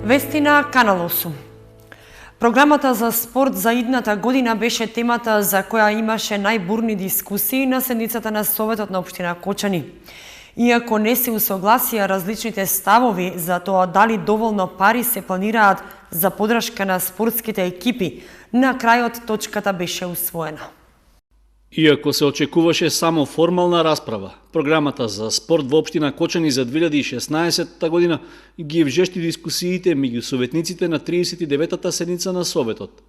Вести на Канал 8. Програмата за спорт за идната година беше темата за која имаше најбурни дискусии на седницата на Советот на општина Кочани. Иако не се усогласија различните ставови за тоа дали доволно пари се планираат за подршка на спортските екипи, на крајот точката беше усвоена. Иако се очекуваше само формална расправа, програмата за спорт во општина Кочани за 2016 година ги вжешти дискусиите меѓу советниците на 39-та седница на Советот.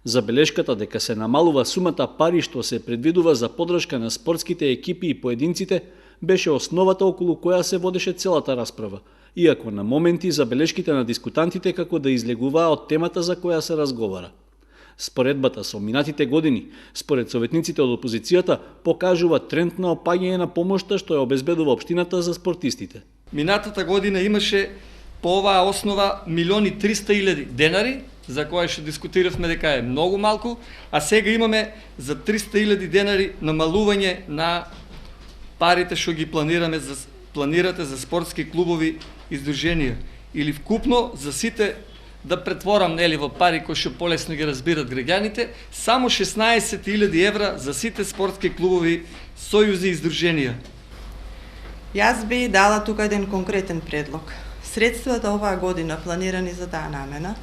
Забелешката дека се намалува сумата пари што се предвидува за подршка на спортските екипи и поединците беше основата околу која се водеше целата расправа, иако на моменти забелешките на дискутантите како да излегуваа од темата за која се разговара. Споредбата со минатите години, според советниците од опозицијата, покажува тренд на опаѓање на помошта што ја обезбедува општината за спортистите. Минатата година имаше по оваа основа 1.300.000 денари, за која што дискутиравме дека е многу малку, а сега имаме за 300.000 денари намалување на парите што ги планирате за спортски клубови и здруженија. Или вкупно за сите, да претворам во пари кои што полесно ги разбират граѓаните, само 16.000 евра за сите спортски клубови, сојузи и здруженија. Јас би дала тука еден конкретен предлог. Средствата оваа година планирани за таа намена,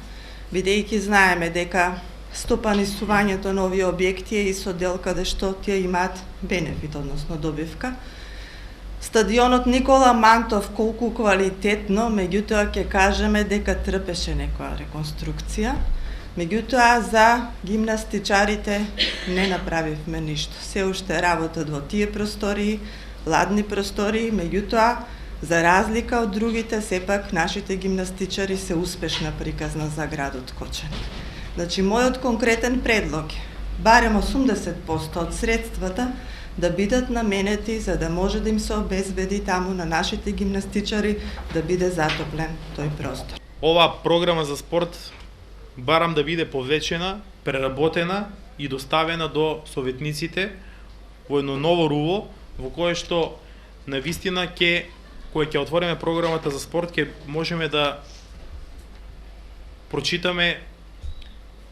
бидејќи знаеме дека стопанисувањето на овие објекти е и со дел каде што тие имаат бенефит, односно добивка. Стадионот Никола Мантов колку квалитетно, меѓутоа ќе кажеме дека трпеше некоја реконструкција. Меѓутоа за гимнастичарите не направивме ништо. Се уште работат во тие простории, ладни простории, меѓутоа за разлика од другите, сепак нашите гимнастичари се успешна приказна за градот Кочани. Значи, мојот конкретен предлог е барем 80% од средствата да бидат наменети за да може да им се обезбеди таму на нашите гимнастичари да биде затоплен тој простор. Оваа програма за спорт барам да биде повлечена, преработена и доставена до советниците во едно ново руво во кое што навистина кога ќе отвориме програмата за спорт ќе можеме да прочитаме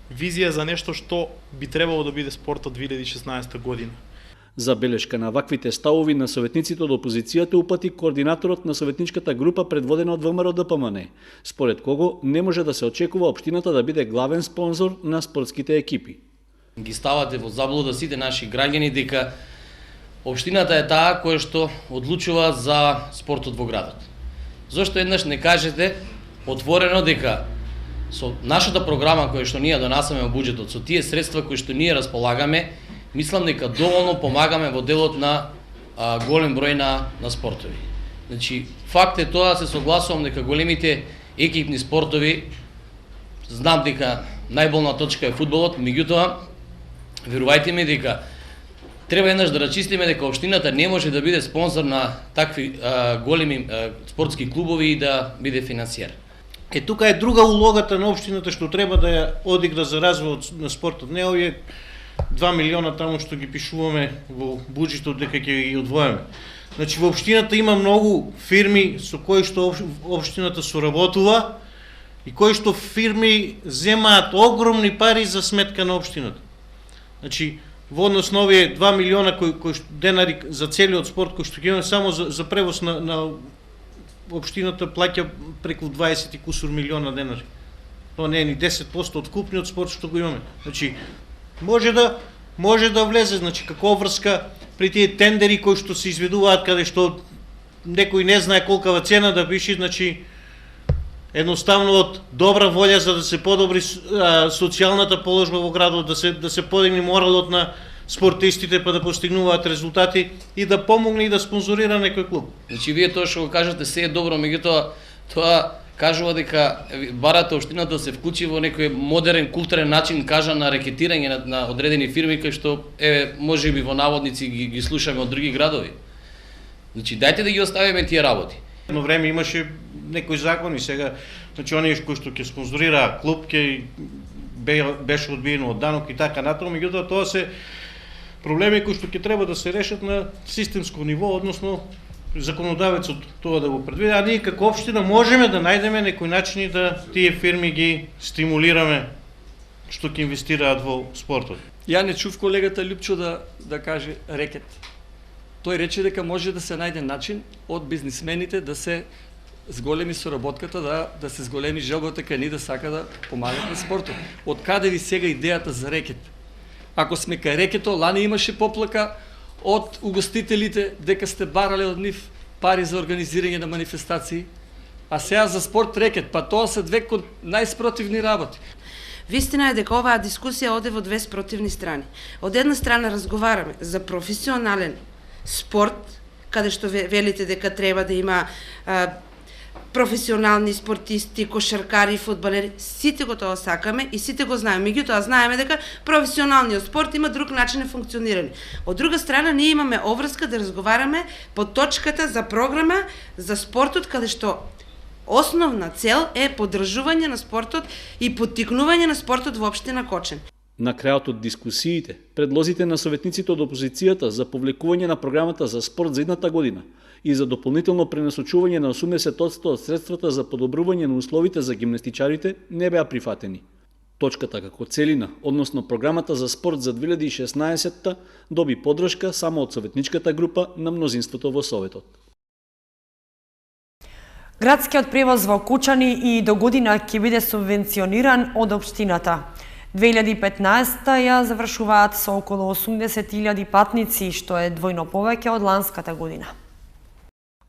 визија за нешто што би требало да биде спортот 2016 година. Забелешка на ваквите ставови на советниците од опозицијата упати координаторот на советничката група предводена од ВМРО ДПМН, според кого не може да се очекува општината да биде главен спонзор на спортските екипи. Ги ставате во заблуда сите наши граѓани дека општината е таа која што одлучува за спортот во градот. Зошто еднаш не кажете отворено дека со нашата програма која што ние донасаме во буџетот, со тие средства кои што ние располагаме, мислам дека доволно помагаме во делот на голем број на спортови. Значи, факт е тоа, се согласувам дека големите екипни спортови, знам дека најболна точка е фудбалот, меѓутоа, верувајте ми дека треба еднаш да рачистиме дека општината не може да биде спонзор на такви големи спортски клубови и да биде финансиер. Тука е друга улогата на општината што треба да ја одигра за развојот на спортот. Не овие 2 милиона таму што ги пишуваме во буџетот дека ќе ги одвоиме. Значи во општината има многу фирми со кои што општината соработува и кои што фирми земаат огромни пари за сметка на општината. Значи во однос на овие 2 милиона кои денари за целиот спорт кои што ги имаме само за превоз на општината плаќа преку 20 и кусур милиона денари. Тоа не е ни 10% од купниот спорт што го имаме. Значи може да влезе, значи како врска при тие тендери кои што се изведуваат каде што некој не знае колкава цена да пиши, значи едноставно од добра волја за да се подобри социјалната положба во градот, да се подигне моралот на спортистите па да постигнуваат резултати и да помогне и да спонзорира некој клуб. Значи вие тоа што го кажете се е добро, меѓутоа тоа кажува дека барате општината да се вклучи во некој модерен културен начин кажа на рекетирање на одредени фирми кои што можеби во наводници ги слушаме од други градови. Значи дајте да ги оставиме тие работи. Едно време имаше некои закони, сега значи оние кои што ќе спонзорира клуб ќе беше одбиено од данок и така натаму, меѓутоа тоа се проблеми кои што ќе треба да се решат на системско ниво, односно законодавецот тоа да го предвиди, а ние како општина можеме да најдеме некои начини да тие фирми ги стимулираме што ќе инвестираат во спортот. Ја не чув колегата Лјупчо да каже рекет. Тој рече дека може да се најде начин од бизнисмените да се зголеми соработката, да се зголеми желбата кај ни да сака да помагат на спортот. Од каде ви сега идејата за рекет? Ако сме кај рекето, лани имаше поплака од угостителите дека сте барале од нив пари за организирање на манифестации, а сега за спорт рекет, па тоа се две најспротивни работи. Вистина е дека оваа дискусија оде во две спротивни страни. Од една страна разговараме за професионален спорт, каде што велите дека треба да има професионални спортисти, кошаркари, фудбалери, сите го тоа сакаме и сите го знаеме. Меѓутоа знаеме дека професионалниот спорт има друг начин на функционирање. Од друга страна ние имаме обврска да разговараме по точката за програма за спортот, каде што основна цел е поддржување на спортот и поттикнување на спортот во општина Кочани. На крајот од дискусиите, предлозите на советниците од опозицијата за повлекување на програмата за спорт за идната година и за дополнително пренасочување на 80% од средствата за подобрување на условите за гимнастичарите не беа прифатени. Точката како целина, односно програмата за спорт за 2016 доби поддршка само од советничката група на мнозинството во Советот. Градскиот превоз во Кочани и до година ќе биде субвенциониран од општината. 2015 ја завршуваат со околу 80.000 патници, што е двојно повеќе од ланската година.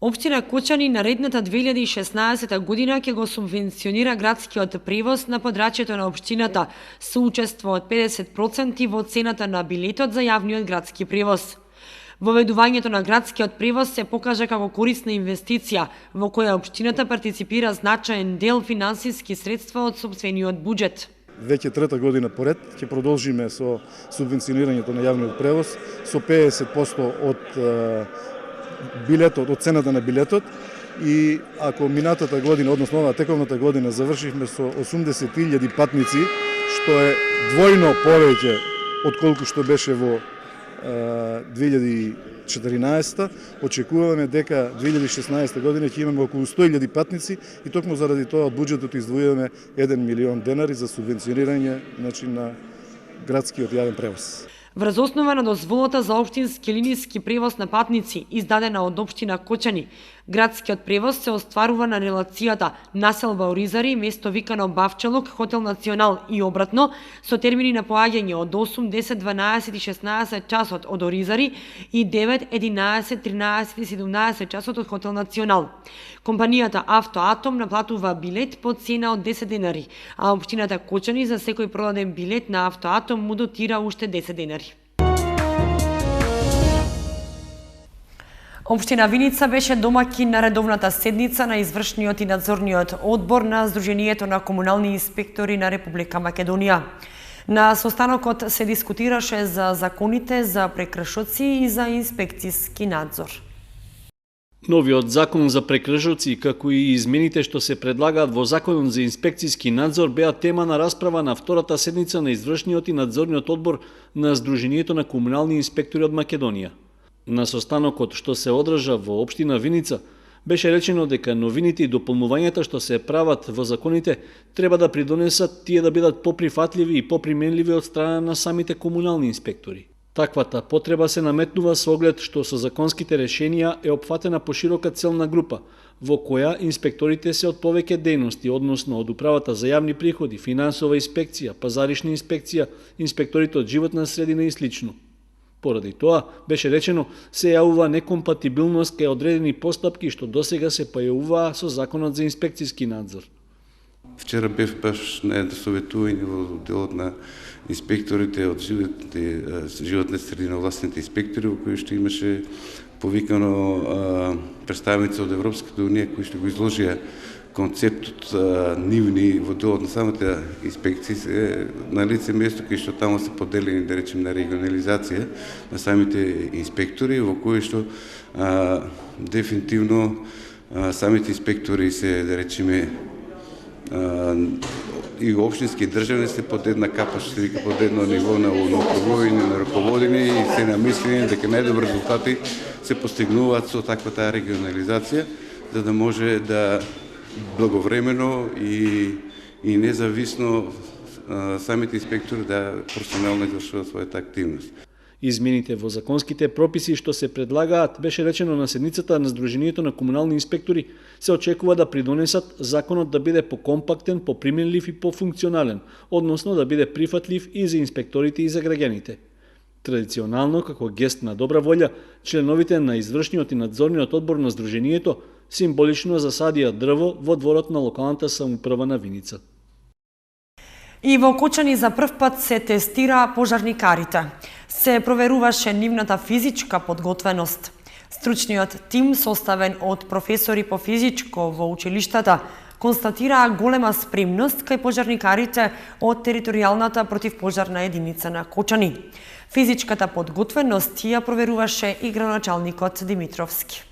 Општина Кочани наредната 2016 година ќе го субвенционира градскиот превоз на подрачјето на општината со учество од 50% во цената на билетот за јавниот градски превоз. Воведувањето на градскиот превоз се покажа како корисна инвестиција, во која општината партиципира значаен дел финансиски средства од сопствениот буџет. Веќе трета година поред ќе продолжиме со субвенционирањето на јавниот превоз со 50% од билетот, од цената на билетот, и ако минатата година, односно оваа тековната година, завршивме со 80.000 патници, што е двојно повеќе од колку што беше во 2014, очекуваме дека 2016 година ќе имаме околу 100.000 патници и токму заради тоа од буџетот издвојуваме 1 милион денари за субвенционирање на градскиот јавен превоз. Врз основа на дозволата за општински линиски превоз на патници, издадена од општина Кочани, градскиот превоз се остварува на релацијата населба Оризари место викано Бавчалук, Хотел Национал и обратно, со термини на поаѓање од 8, 10, 12 и 16 часот од Оризари и 9, 11, 13 и 17 часот од Хотел Национал. Компанијата Автоатом наплатува билет по цена од 10 денари, а општината Кочани за секој продаден билет на Автоатом му дотира уште 10 денари. Општина Виница беше домаќин на редовната седница на извршниот и надзорниот одбор на Сдруженијето на комунални инспектори на Република Македонија. На состанокот се дискутираше за законите за прекршоци и за инспекцијски надзор. Новиот закон за прекршоци, како и измените што се предлагаат во законот за инспекцијски надзор, беа тема на расправа на втората седница на извршниот и надзорниот одбор на Сдруженијето на комунални инспектори од Македонија. На состанокот што се одржа во општина Виница, беше речено дека новините и дополнувањата што се прават во законите треба да придонесат тие да бидат поприфатливи и поприменливи од страна на самите комунални инспектори. Таквата потреба се наметнува со оглед што со законските решенија е опфатена поширока целна група, во која инспекторите се од повеќе дејности, односно од управата за јавни приходи, финансова инспекција, пазаришна инспекција, инспекторите од животна средина и слично. Поради тоа, беше речено, се јавува некомпатибилност кај одредени постапки што досега се појавуваа со законот за инспекцијски надзор. Вчера бев баш на едно советување во делот на инспекторите од животна средина, властните инспектори, во кои што имаше повикано представници од Европската унија кои што го изложија концептот нивни во делот на самите инспекции се на лице место кај што таму се поделени, да речем, на регионализација на самите инспектори, во кои што дефинитивно самите инспектори се, да речеме, и општински и државни се под една капа, што се вика под едно ниво на управување, на раководење и се намислени дека најдобри резултати се постигнуваат со таквата регионализација, за да може да благовремено и независно самите инспектори да професионално извршуваат својата активност. Измените во законските прописи што се предлагаат, беше речено на седницата на Сдруженијето на комунални инспектори, се очекува да придонесат законот да биде покомпактен, поприменлив и пофункционален, односно да биде прифатлив и за инспекторите и за граѓаните. Традиционално, како гест на добра волја, членовите на извршниот и надзорниот одбор на Сдруженијето символично засадија дрво во дворот на локалната самоуправа на Виница. И во Кочани за прв пат се тестира пожарникарите. Се проверуваше нивната физичка подготвеност. Стручниот тим, составен од професори по физичко во училиштата, констатираа голема спремност кај пожарникарите од територијалната противпожарна единица на Кочани. Физичката подготвеност ја проверуваше и градоначалникот Димитровски.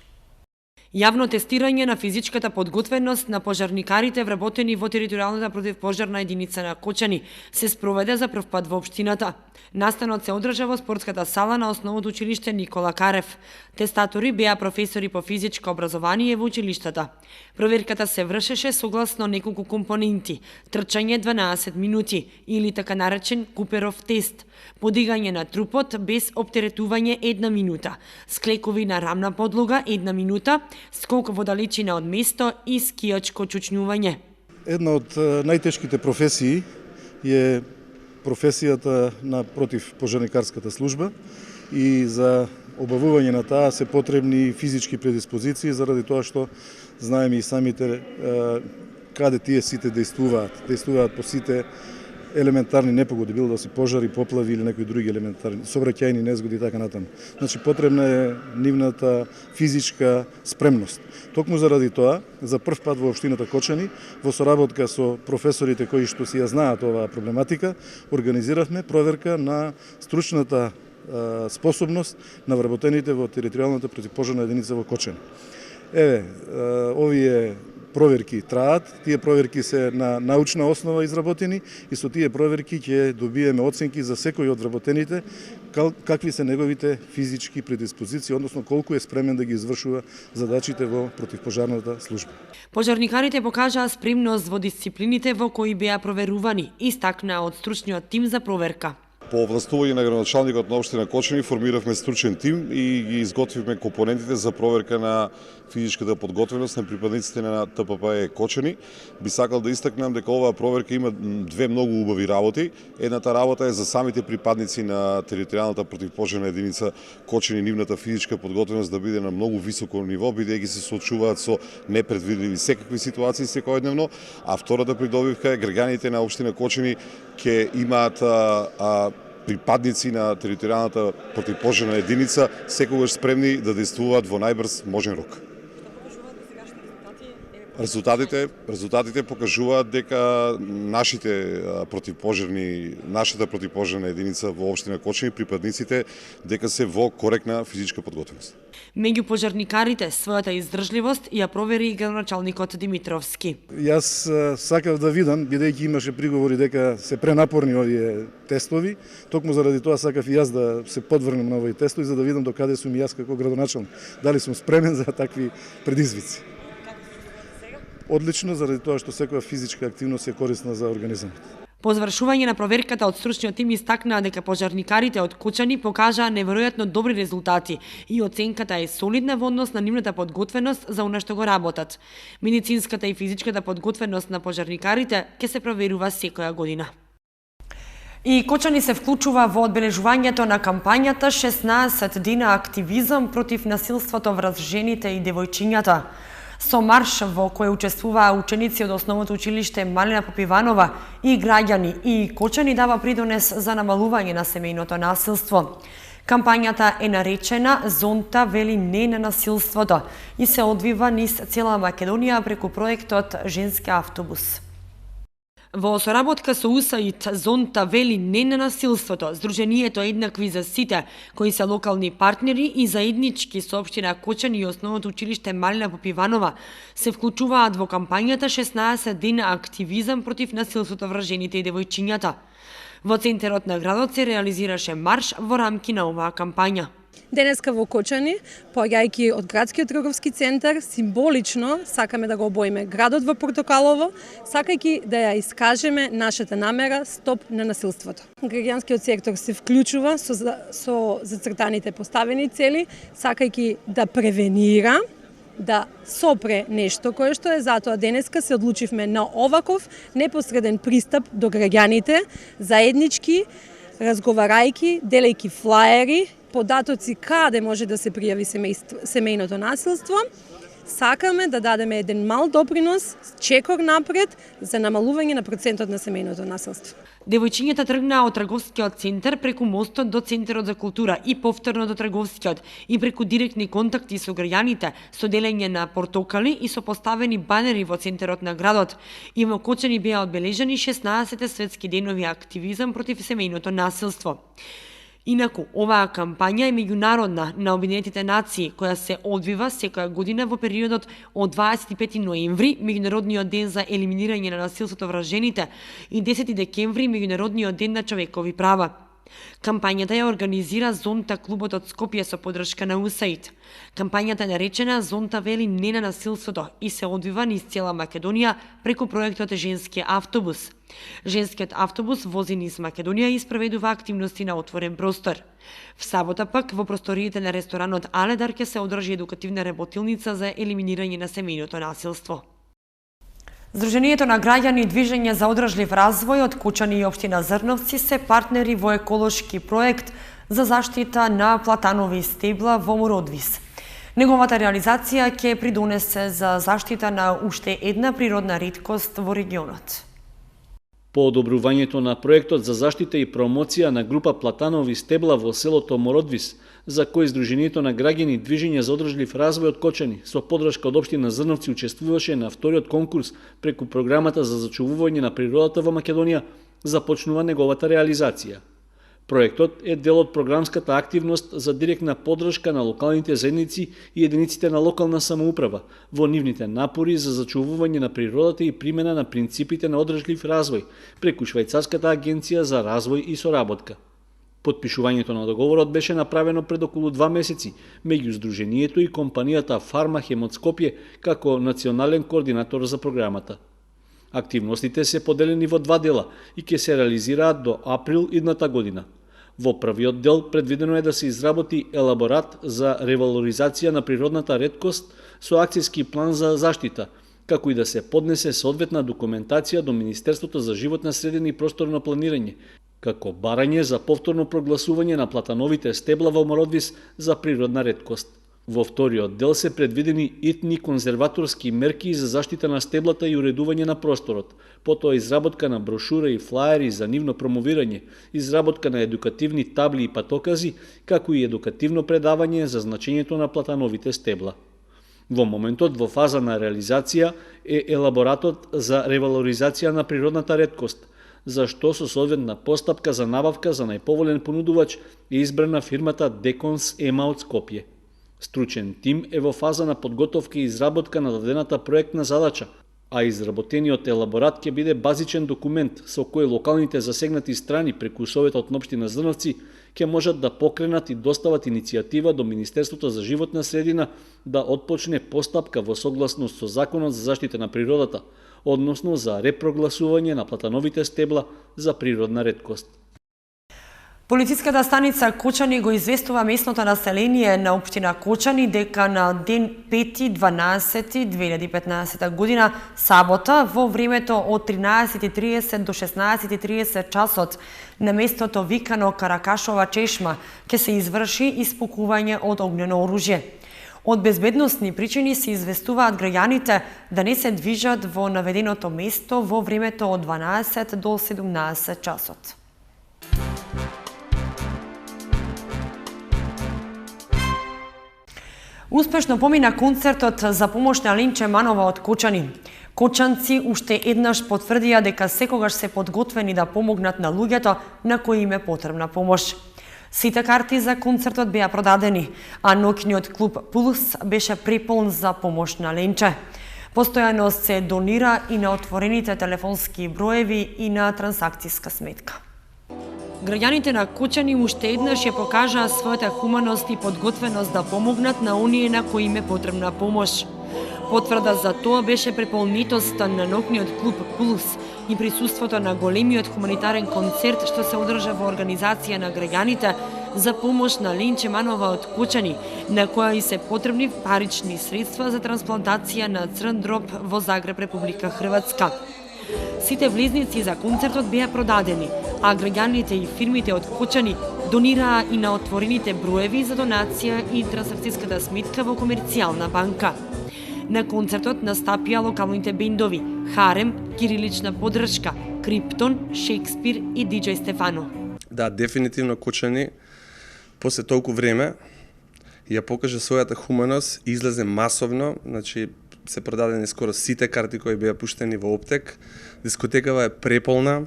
Јавно тестирање на физичката подготвеност на пожарникарите вработени во територијалната противпожарна единица на Кочани се спроведе за прв пат во општината. Настанот се одржа во спортската сала на основното училиште Никола Карев. Тестатори беа професори по физичко образование во училиштата. Проверката се вршеше согласно неколку компоненти: трчање 12 минути или така наречен Куперов тест, подигање на трупот без оптеретување 1 минута, склекови на рамна подлога 1 минута, скок во далечина од место и скијачко чучњување. Една од најтешките професии е професијата на противпожарникарската служба и за обавување на таа се потребни физички предиспозиции, заради тоа што знаеме и самите каде тие сите действуваат по сите елементарни непогоди, било да се пожари, поплави или некои други елементарни сообраќајни незгоди и така натаму. Значи потребна е нивната физичка спремност. Токму заради тоа, за прв пат во општината Кочани, во соработка со професорите кои што си ја знаат оваа проблематика, организиравме проверка на стручната способност на вработените во територијалната противпожарна единица во Кочани. Овие проверки траат, тие проверки се на научна основа изработени и со тие проверки ќе добиеме оценки за секој од вработените, какви се неговите физички предиспозиции, односно колку е спремен да ги извршува задачите во противпожарната служба. Пожарникарите покажаа спремност во дисциплините во кои беа проверувани, истакна од стручниот тим за проверка. По овластување на градоначалникот на општина Кочани формиравме стручен тим и ги изготвивме компонентите за проверка на физичката подготвеност на припадниците на ТПП Кочани. Би сакал да истакнам дека оваа проверка има две многу убави работи. Едната работа е за самите припадници на територијалната противпожарна единица Кочани, нивната физичка подготвеност да биде на многу високо ниво, бидејќи се соочуваат со непредвидливи секакви ситуации секојдневно, а втората придобивка е граѓаните на општина Кочани ќе имаат припадници на територијалната противпожарна единица секогаш спремни да действуваат во најбрз можен рок. Резултатите покажуваат дека нашата противпожарна единица во општина Кочани, припадниците дека се во коректна физичка подготвеност. Меѓу пожарникарите својата издржливост ја провери и градоначалникот Димитровски. Јас сакав да видам, бидејќи имаше приговори дека се пренапорни овие тестови, токму заради тоа сакав и јас да се подврнем на овие тестови, за да видам докаде сум јас како градоначалник, дали сум спремен за такви предизвици. Одлично, заради тоа што секоја физичка активност е корисна за организмот. По завршување на проверката од стручниот тим истакнаа дека пожарникарите од Кочани покажаа неверојатно добри резултати и оценката е солидна во однос на нивната подготвеност за она што го работат. Медицинската и физичката подготвеност на пожарникарите ќе се проверува секоја година. И Кочани се вклучува во одбележувањето на кампањата 16 дена активизам против насилството врз жените и девојчињата. Со марш во кој учествуваа ученици од основното училиште Малина Попиванова и граѓани и Кочани дава придонес за намалување на семејното насилство. Кампањата е наречена "Зонта вели не на насилството" и се одвива низ цела Македонија преку проектот Женски автобус. Во соработка со УСАИД Зонта вели не на насилството, Сдруженијето Еднакви за сите, кои се локални партнери и заеднички со општина Кочани и основното училиште Малина Попиванова, се вклучуваат во кампањата 16 дена активизам против насилството врз жените и девојчињата. Во центарот на градот се реализираше марш во рамки на оваа кампања. Денеска во Кочани, поаѓајќи од градскиот трговски центар, символично сакаме да го обоиме градот во портокалово, сакајќи да ја искажеме нашата намера стоп на насилството. Граѓанскиот сектор се вклучува со зацртаните поставени цели, сакајќи да превенира, да сопре нешто кое што е, затоа денеска се одлучивме на оваков непосреден пристап до граѓаните, заеднички, разговарајќи, делејќи флаери, податоци каде може да се пријави семејното насилство. Сакаме да дадеме еден мал допринос, чекор напред за намалување на процентот на семејното насилство. Девојчињата тргнаа од трговскиот центар преку мостот до Центарот за култура и повторно до трговскиот и преку директни контакти со граѓаните, со делење на портокали и со поставени банери во центарот на градот. И во Кочани беа одбележани 16 светски денови активизам против семејното насилство. Инаку, оваа кампања е меѓународна на Обединетите нации, која се одвива секоја година во периодот од 25 ноември, меѓународниот ден за елиминирање на насилството врз жените, и 10 декември, меѓународниот ден на човекови права. Кампањата ја организира Зонта клубот од Скопје со поддршка на USAID. Кампањата е наречена Зонта вели не на насилството и се одвива низ цела Македонија преку проектот Женски автобус. Женскиот автобус вози низ Македонија и спроведува активности на отворен простор. В сабота пак во просториите на ресторанот Аледар ќе се одржи едукативна работилница за елиминирање на семејното насилство. Сдруженијето на граѓани Движење за одржлив развој од Кочани и општина Зрновци се партнери во еколошки проект за заштита на платанови стебла во Мородвис. Неговата реализација ќе придонесе за заштита на уште една природна реткост во регионот. По одобрувањето на проектот за заштита и промоција на група платанови стебла во селото Мородвис, за кој Сдруженијето на граѓани Движење за одржлив развој од Кочани со поддршка од општина Зрновци учествуваше на вториот конкурс преку програмата за зачувување на природата во Македонија, започнува неговата реализација. Проектот е дел од програмската активност за директна поддршка на локалните заедници и единиците на локална самоуправа во нивните напори за зачувување на природата и примена на принципите на одржлив развој преку Швајцарската агенција за развој и соработка. Потпишувањето на договорот беше направено пред околу 2 месеци меѓу Сдруженијето и компанијата Фармахем од Скопје како национален координатор за програмата. Активностите се поделени во 2 дела и ќе се реализираат до април идната година. Во првиот дел предвидено е да се изработи елаборат за ревалоризација на природната реткост со акцијски план за заштита, како и да се поднесе соодветна документација до Министерството за животна средина и просторно планирање, како барање за повторно прогласување на платановите стебла во Мородвис за природна реткост. Во вториот дел се предвидени итни конзерваторски мерки за заштита на стеблата и уредување на просторот, потоа изработка на брошура и флаери за нивно промовирање, изработка на едукативни табли и патокази, како и едукативно предавање за значењето на платановите стебла. Во моментот во фаза на реализација е елаборатот за ревалоризација на природната реткост, за што со соодветна постапка за набавка за најповолен понудувач е избрана фирмата Деконс Ема од Скопје. Стручен тим е во фаза на подготовка и изработка на дадената проектна задача, а изработениот елаборат ќе биде базичен документ со кој локалните засегнати страни преку Советот на општина Зрновци ќе можат да покренат и достават иницијатива до Министерството за животна средина да отпочне постапка во согласност со Законот за заштита на природата, односно за репрогласување на платановите стебла за природна реткост. Полициската станица Кочани го известува местното население на општина Кочани дека на ден 5.12.2015 година, сабота, во времето од 13.30 до 16.30 часот, на местото викано Каракашова чешма, ќе се изврши испукување од огнено оружје. Од безбедносни причини се известуваат граѓаните да не се движат во наведеното место во времето од 12 до 17 часот. Успешно помина концертот за помош на Ленче Манова од Кочани. Кочанци уште еднаш потврдија дека секогаш се подготвени да помогнат на луѓето на кои им е потребна помош. Сите карти за концертот беа продадени, а ноќниот клуб Пулс беше преполн за помош на Ленче. Постојано се донира и на отворените телефонски броеви и на трансакцијска сметка. Граѓаните на Кочани уште еднаш ја покажаа својата хуманост и подготвеност да помогнат на оние на кои им е потребна помош. Потврда за тоа беше преполнитоста на ноќниот клуб Пулс и присуството на големиот хуманитарен концерт што се одржа во организација на граѓаните за помош на Ленче Манова од Кочани, на која и се потребни парични средства за трансплантација на црн дроб во Загреб, Република Хрватска. Сите влезници за концертот беа продадени, а граѓаните и фирмите од Кочани донираа и на отворените броеви за донација и трансакцијската сметка во комерцијална банка. На концертот настапија локалните бендови Харем, Кирилична поддршка, Криптон, Шекспир и Диџеј Стефано. Да, дефинитивно Кочани после толку време ја покажа својата хуманост и излезе масовно, значи се продадени скоро сите карти кои беа пуштени во Оптек. Дискотекава е преполна.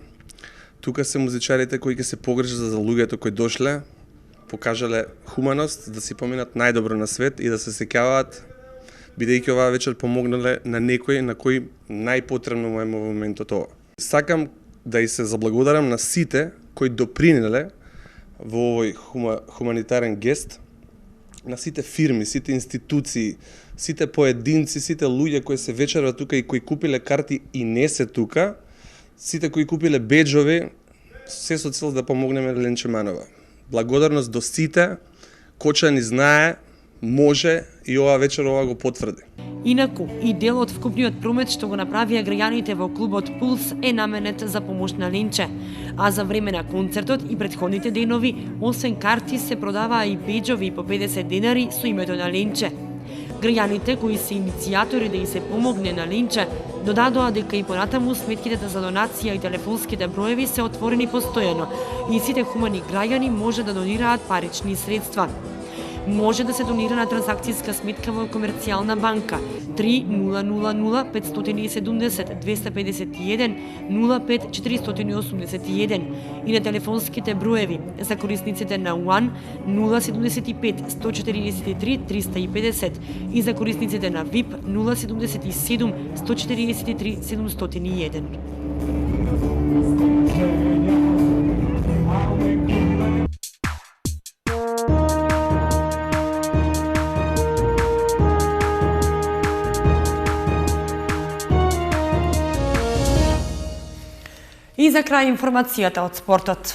Тука се музичарите кои ќе се погрижат за луѓето кои дошле, покажале хуманост да си поминат најдобро на свет и да се сеќаваат, бидејќи оваа вечер помогнале на некој на кој најпотребно му е во моментот ова. Сакам да и се заблагодарам на сите кои допринеле во овој хуманитарен гест, на сите фирми, сите институции, сите поединци, сите луѓе кои се вечерва тука и кои купиле карти и не се тука, сите кои купиле беџови, се со цел да помогнеме Ленче Манова. Благодарност до сите, Кочани знае, може и ова вечер ова го потврди. Инаку, и дел од вкупниот промет што го направија граѓаните во клубот Пулс е наменет за помош на Ленче. А за време на концертот и претходните денови, освен карти се продаваа и беџови по 50 денари со името на Ленче. Граѓаните кои се иницијатори да и се помогне на Ленче додадоа дека и понатаму сметките за донација и телефонските броеви се отворени постојано и сите хумани граѓани може да донираат парични средства. Може да се донира на трансакцијска сметка во комерцијална банка 3000 570 251 05 481 и на телефонските броеви за корисниците на УАН 075 143 350 и за корисниците на ВИП 077 143 701. И за крај информацијата од спортот.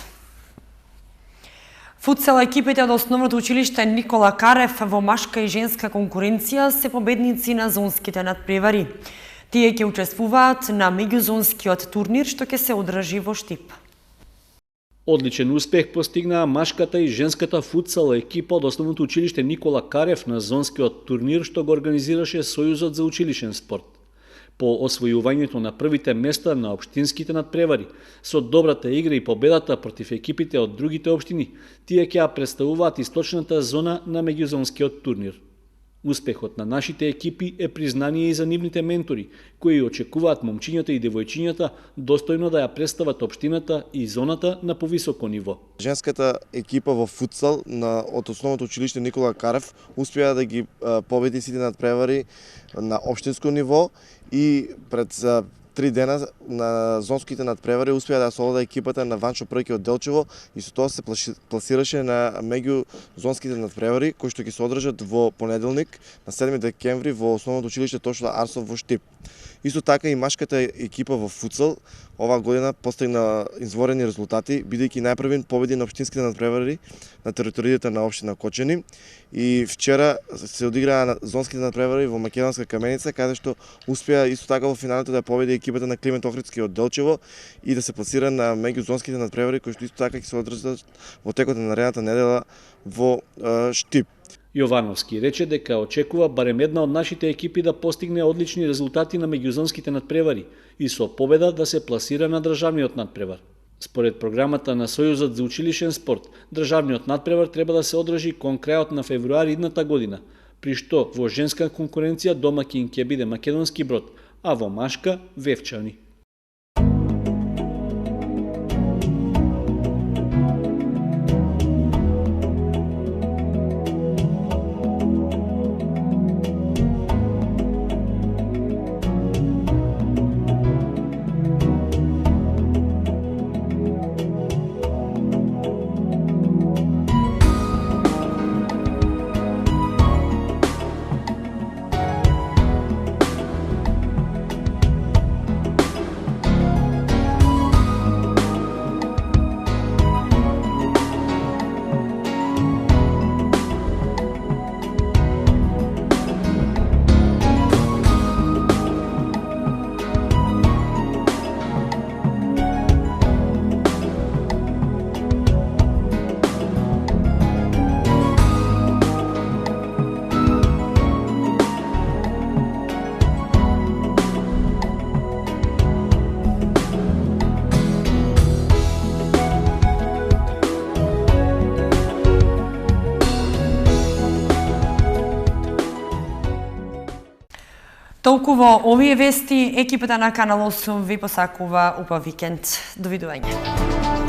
Футсал екипите од основното училиште Никола Карев во машка и женска конкуренција се победници на зонските надпревари. Тие ќе учествуваат на меѓузонскиот турнир што ќе се одржи во Штип. Одличен успех постигнаа машката и женската футсал екипа од основното училиште Никола Карев на зонскиот турнир што го организираше Сојузот за училишен спорт. По освојувањето на првите места на општинските надпревари, со добрата игра и победата против екипите од другите општини, тие ќе ја представуваат источната зона на меѓузонскиот турнир. Успехот на нашите екипи е признание и за нивните ментори, кои очекуваат момчињата и девојчињата достојно да ја представат општината и зоната на повисоко ниво. Женската екипа во футсал од основното училиште Никола Карев успеа да ги победи сите надпревари на општинско ниво и пред 3 дена на зонските надпревари успеа да совлада екипата на Ванчо Прки од Делчево и со тоа се пласираше на меѓузонските надпревари кои што ќе се одржат во понеделник на 7 декември во основното училиште Тошла Арсов во Штип. Исто така и машката екипа во футсал оваа година постигна изворени резултати, бидејќи најпрвен победи на општинските надпревари на територијата на општина Кочани и вчера се одиграа на зонските надпревари во Македонска Каменица, каде што успеа исто така во финалето да победи екипата на Климент Охридски од Делчево и да се пласира на меѓузонските надпревари кои што исто така ќе се одржат во текот на наредната недела во Штип. Јовановски рече дека очекува барем една од нашите екипи да постигне одлични резултати на меѓузонските надпревари и со победа да се пласира на државниот надпревар. Според програмата на Сојузот за училишен спорт, државниот надпревар треба да се одржи кон крајот на февруари идната година, при што во женска конкуренција домаќин ќе биде Македонски Брод, а во машка Вевчани. Толку во овие вести, екипата на Канал 8 ви посакува убав викенд. Довидување.